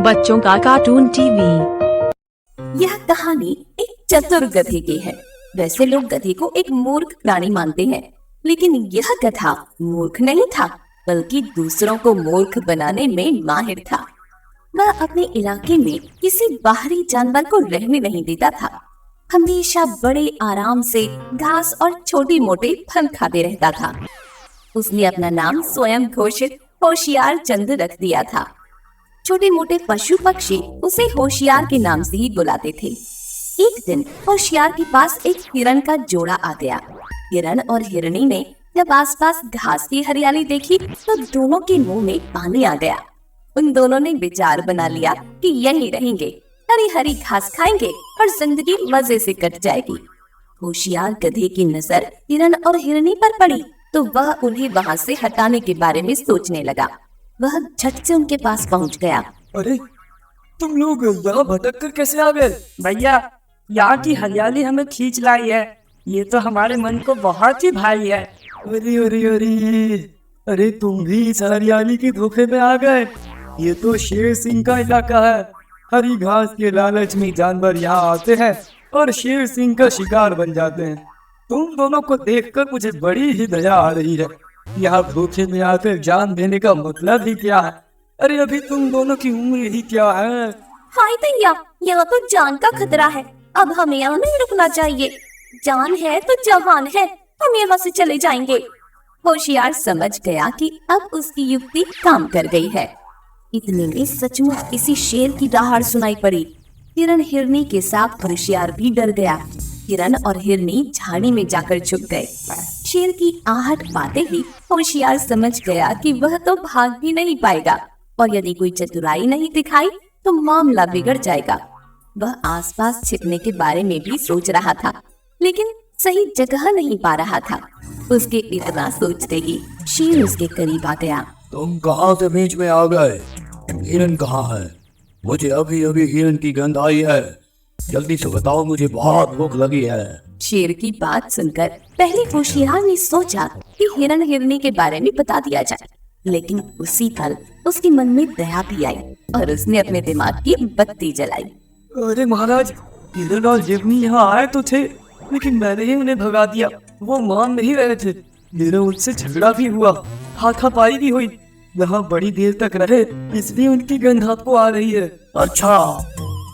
बच्चों का cartoon TV. यह कहानी एक चतुर गधे की है। वैसे लोग गधे को एक मूर्ख प्राणी मानते हैं, लेकिन यह गधा मूर्ख नहीं था, बल्कि दूसरों को मूर्ख बनाने में माहिर था। वह अपने इलाके में किसी बाहरी जानवर को रहने नहीं देता था। हमेशा बड़े आराम से घास और छोटे मोटे फल खाते रहता था। उसने अपना नाम स्वयं घोषित होशियार चंद रख दिया था। छोटे मोटे पशु पक्षी उसे होशियार के नाम से ही बुलाते थे। एक दिन होशियार के पास एक हिरण का जोड़ा आ गया। हिरण और हिरनी ने जब आसपास घास की हरियाली देखी तो दोनों के मुंह में पानी आ गया। उन दोनों ने विचार बना लिया कि यहीं रहेंगे, हरी हरी घास खाएंगे और जिंदगी मजे से कट जाएगी। होशियार गधे की नजर हिरण और हिरनी पर पड़ी तो वह उन्हें वहां से हटाने के बारे में सोचने लगा। वह झट से उनके पास पहुंच गया। अरे तुम लोग यहाँ भटक कर कैसे आ गए? भैया, यहाँ की हरियाली हमें खींच लाई है। ये तो हमारे मन को बहुत ही भाई है। अरे अरे अरे अरे तुम भी इस हरियाली के धोखे में आ गए। ये तो शेर सिंह का इलाका है। हरी घास के लालच में जानवर यहाँ आते हैं और शेर सिंह का शिकार बन जाते हैं। तुम दोनों को देखकर मुझे बड़ी ही दया आ रही है। यहाँ धोखे में आकर जान देने का मतलब ही क्या है? अरे अभी तुम दोनों की उम्र ही क्या है? हाय भैया, यहाँ तो जान का खतरा है। अब हमें यहाँ नहीं रुकना चाहिए। जान है तो जवान है, हम यहाँ से चले जाएंगे। होशियार समझ गया कि अब उसकी युक्ति काम कर गई है। इतने में सचमुच किसी शेर की दहाड़ सुनाई पड़ी। हिरण हिरनी के साथ होशियार भी डर गया। हिरण और हिरनी झाड़ी में जाकर छुप गए। शेर की आहट पाते ही होशियार समझ गया कि वह तो भाग भी नहीं पाएगा और यदि कोई चतुराई नहीं दिखाई तो मामला बिगड़ जाएगा। वह आसपास छिपने के बारे में भी सोच रहा था, लेकिन सही जगह नहीं पा रहा था। उसके इतना सोचते ही शेर उसके करीब आ गया। तुम कहाँ से बीच में आ गए? हिरन कहाँ है? मुझे अभी अभी हिरन की गंध आई है। जल्दी से बताओ, मुझे बहुत भूख लगी है। शेर की बात सुनकर पहले होशियार ने सोचा कि हिरण हिरनी के बारे में बता दिया जाए, लेकिन उसी पल उसके मन में दया भी आई और उसने अपने दिमाग की बत्ती जलाई। अरे महाराज, हिरन और हिरनी यहाँ आए तो थे, लेकिन मैंने ही उन्हें भगा दिया। वो मान नहीं रहे थे। मेरा उनसे झगड़ा भी हुआ, हाथापाई भी हुई। यहाँ बड़ी देर तक रहे, इसलिए उनकी गंध आपको आ रही है। अच्छा,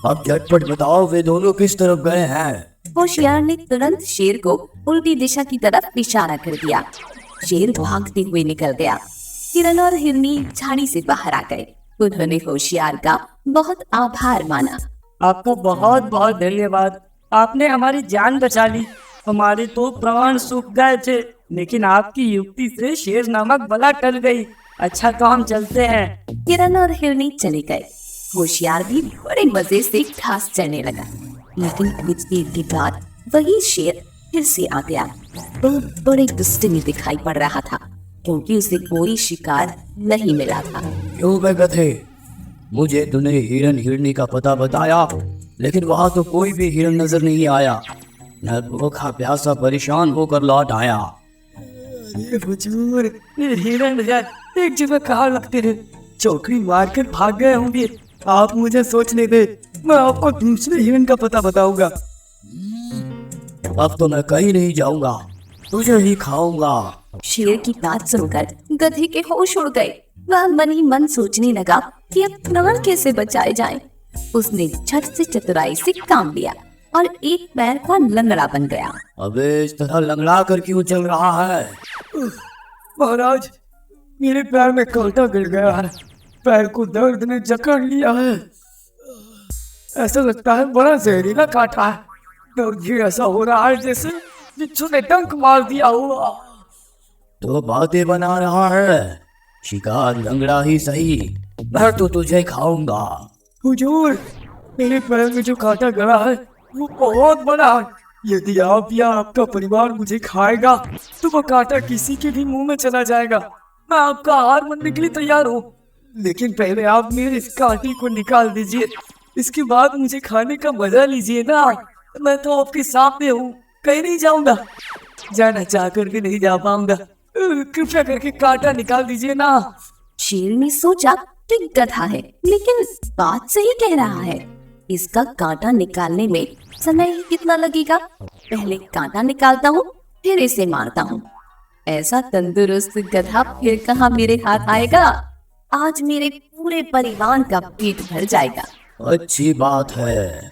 अब झटपट बताओ, वे दोनों किस तरफ गए हैं? होशियार ने तुरंत शेर को उल्टी दिशा की तरफ इशारा कर दिया। शेर भागते हुए निकल गया। हिरण और हिरनी झाड़ी से बाहर आ गए। उन्होंने होशियार का बहुत आभार माना। आपको बहुत बहुत धन्यवाद। आपने हमारी जान बचा ली। हमारे तो प्राण सूख गए थे, लेकिन आपकी युक्ति से शेर नामक बला टल गई। अच्छा, तो हम चलते हैं। हिरण और हिरनी चले गए। होशियार भी बड़े मजे से घास चरने लगा, लेकिन कुछ देर के बाद वही शेर फिर से आ गया। वो बड़े गुस्से में दिखाई पड़ रहा था, क्योंकि उसे कोई शिकार नहीं मिला था। क्यों बे गधे, मुझे तूने हिरन हिरनी का पता बताया, लेकिन वहाँ तो कोई भी हिरन नजर नहीं आया। मैं भूखा प्यासा परेशान होकर लौट आया। अरे हुजूर, ये हिरन एक जगह कहाँ रखते हैं? चौकड़ी मारकर भाग गए होंगे। आप मुझे सोचने दे, मैं आपको दूसरे हिरन का पता बताऊंगा। अब तो मैं कहीं नहीं जाऊंगा, तुझे ही खाऊंगा। शेर की बात सुनकर गधे के होश उड़ गए। वह मन ही मन सोचने लगा कि अब प्राण कैसे बचाए जाएं। उसने झट से चतुराई से काम लिया और एक पैर का लंगड़ा बन गया। अबे इस तरह लंगड़ा कर क्यों चल रहा है? महाराज, मेरे पैर में कांटा गिर गया है। पैर को दर्द ने जकड़ लिया है। ऐसा लगता है बड़ा जहरीला कांटा है। दर्द ही ऐसा हो रहा है जैसे बिच्छू ने डंक मार दिया हुआ। तो बातें बना रहा है। शिकार लंगड़ा ही सही, मैं तो तुझे खाऊंगा। हुजूर, मेरे पैर में जो कांटा गड़ा है वो बहुत बड़ा है। यदि आप या आपका परिवार मुझे खाएगा तो वो कांटा किसी के भी मुंह में चला जाएगा। मैं आपका आहार बनने के लिए तैयार हूँ, लेकिन पहले आप मेरे इस कांटे को निकाल दीजिए। इसके बाद मुझे खाने का मजा लीजिए ना। मैं तो आपके सामने हूँ, कहीं नहीं जाऊंगा। जाना चाहकर भी नहीं जा पाऊंगा। कृपया करके कांटा निकाल दीजिए ना। शेर ने सोचा तो एक गधा है, लेकिन बात सही कह रहा है। इसका कांटा निकालने में समय ही कितना लगेगा। पहले कांटा निकालता हूँ, फिर इसे मारता हूँ। ऐसा तंदुरुस्त गधा फिर कहाँ मेरे हाथ आएगा। आज मेरे पूरे परिवार का पेट भर जाएगा। अच्छी बात है,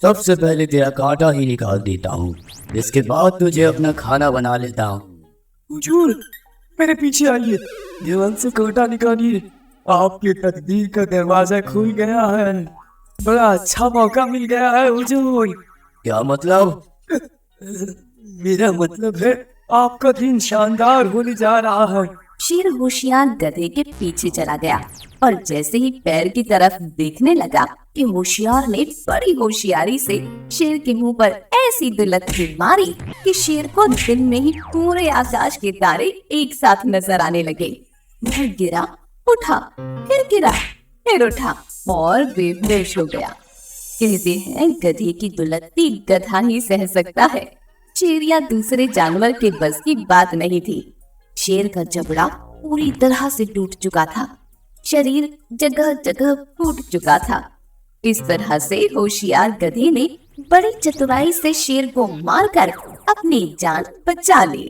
सबसे पहले तेरा कांटा ही निकाल देता हूँ, इसके बाद तुझे अपना खाना बना लेता हूँ। हुजूर, मेरे पीछे आइए, दीवार से कांटा निकालिए। आपकी तकदीर का दरवाजा खुल गया है, बड़ा अच्छा मौका मिल गया है हुजूर। क्या मतलब? मेरा मतलब है आपका दिन शानदार होने जा रहा है। शेर होशियार गधे के पीछे चला गया और जैसे ही पैर की तरफ देखने लगा कि होशियार ने बड़ी होशियारी से शेर के मुंह पर ऐसी दुलत्ती मारी कि शेर को दिन में ही पूरे आकाश के तारे एक साथ नजर आने लगे। वह गिरा, उठा, फिर गिरा, फिर उठा और बेहोश हो गया। कहते हैं गधे की दुलत्ती गधा ही सह सकता है। शेर या दूसरे जानवर के बस की बात नहीं थी। शेर का जबड़ा पूरी तरह से टूट चुका था, शरीर जगह जगह फूट चुका था। इस तरह से होशियार गधे ने बड़ी चतुराई से शेर को मारकर अपनी जान बचा ली।